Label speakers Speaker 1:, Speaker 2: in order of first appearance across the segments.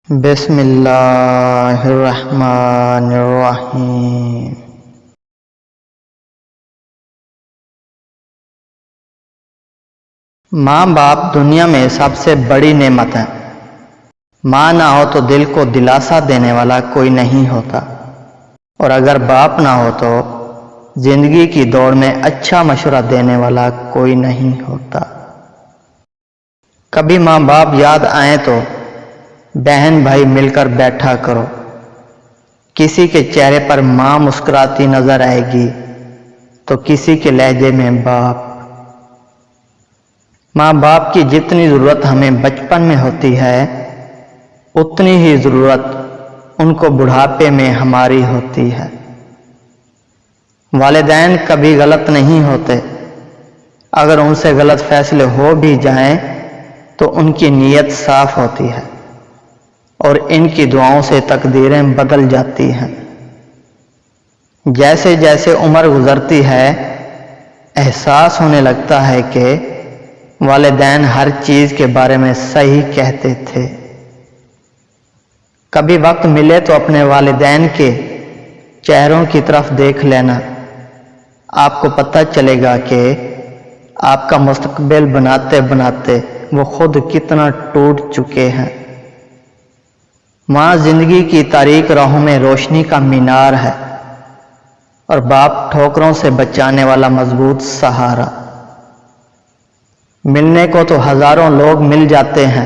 Speaker 1: بسم اللہ الرحمن الرحیم۔ ماں باپ دنیا میں سب سے بڑی نعمت ہے۔ ماں نہ ہو تو دل کو دلاسا دینے والا کوئی نہیں ہوتا، اور اگر باپ نہ ہو تو زندگی کی دوڑ میں اچھا مشورہ دینے والا کوئی نہیں ہوتا۔ کبھی ماں باپ یاد آئیں تو بہن بھائی مل کر بیٹھا کرو۔ کسی کے چہرے پر ماں مسکراتی نظر آئے گی تو کسی کے لہجے میں باپ۔ ماں باپ کی جتنی ضرورت ہمیں بچپن میں ہوتی ہے اتنی ہی ضرورت ان کو بڑھاپے میں ہماری ہوتی ہے۔ والدین کبھی غلط نہیں ہوتے، اگر ان سے غلط فیصلے ہو بھی جائیں تو ان کی نیت صاف ہوتی ہے اور ان کی دعاؤں سے تقدیریں بدل جاتی ہیں۔ جیسے جیسے عمر گزرتی ہے احساس ہونے لگتا ہے کہ والدین ہر چیز کے بارے میں صحیح کہتے تھے۔ کبھی وقت ملے تو اپنے والدین کے چہروں کی طرف دیکھ لینا، آپ کو پتہ چلے گا کہ آپ کا مستقبل بناتے بناتے وہ خود کتنا ٹوٹ چکے ہیں۔ ماں زندگی کی تاریک راہوں میں روشنی کا مینار ہے، اور باپ ٹھوکروں سے بچانے والا مضبوط سہارا۔ ملنے کو تو ہزاروں لوگ مل جاتے ہیں،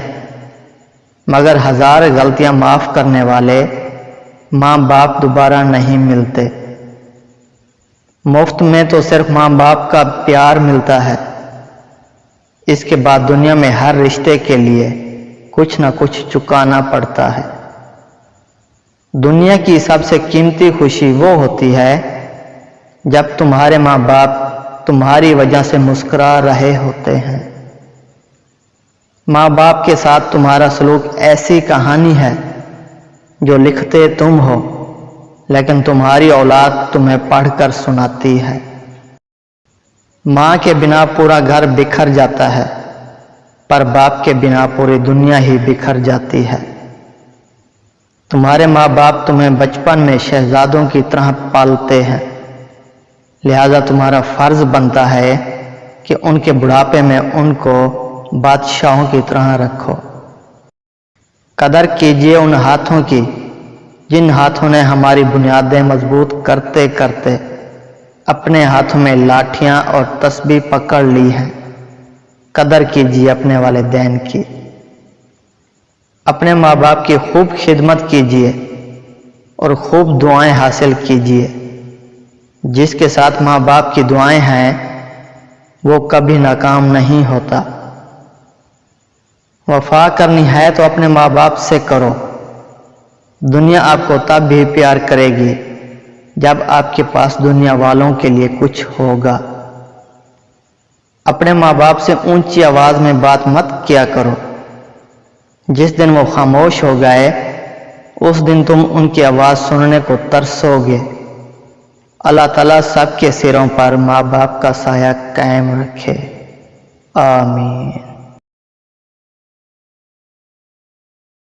Speaker 1: مگر ہزار غلطیاں معاف کرنے والے ماں باپ دوبارہ نہیں ملتے۔ مفت میں تو صرف ماں باپ کا پیار ملتا ہے، اس کے بعد دنیا میں ہر رشتے کے لیے کچھ نہ کچھ چکانا پڑتا ہے۔ دنیا کی سب سے قیمتی خوشی وہ ہوتی ہے جب تمہارے ماں باپ تمہاری وجہ سے مسکرا رہے ہوتے ہیں۔ ماں باپ کے ساتھ تمہارا سلوک ایسی کہانی ہے جو لکھتے تم ہو لیکن تمہاری اولاد تمہیں پڑھ کر سناتی ہے۔ ماں کے بنا پورا گھر بکھر جاتا ہے، پر باپ کے بنا پوری دنیا ہی بکھر جاتی ہے۔ تمہارے ماں باپ تمہیں بچپن میں شہزادوں کی طرح پالتے ہیں، لہذا تمہارا فرض بنتا ہے کہ ان کے بڑھاپے میں ان کو بادشاہوں کی طرح رکھو۔ قدر کیجیے ان ہاتھوں کی جن ہاتھوں نے ہماری بنیادیں مضبوط کرتے کرتے اپنے ہاتھوں میں لاٹھیاں اور تسبیح پکڑ لی ہیں۔ قدر کیجیے اپنے والدین کی۔ اپنے ماں باپ کی خوب خدمت کیجیے اور خوب دعائیں حاصل کیجیے۔ جس کے ساتھ ماں باپ کی دعائیں ہیں وہ کبھی ناکام نہیں ہوتا۔ وفا کرنی ہے تو اپنے ماں باپ سے کرو۔ دنیا آپ کو تب بھی پیار کرے گی جب آپ کے پاس دنیا والوں کے لیے کچھ ہوگا۔ اپنے ماں باپ سے اونچی آواز میں بات مت کیا کرو، جس دن وہ خاموش ہو گئے اس دن تم ان کی آواز سننے کو ترسو گے۔ اللہ تعالیٰ سب کے سروں پر ماں باپ کا سایہ قائم رکھے، آمین۔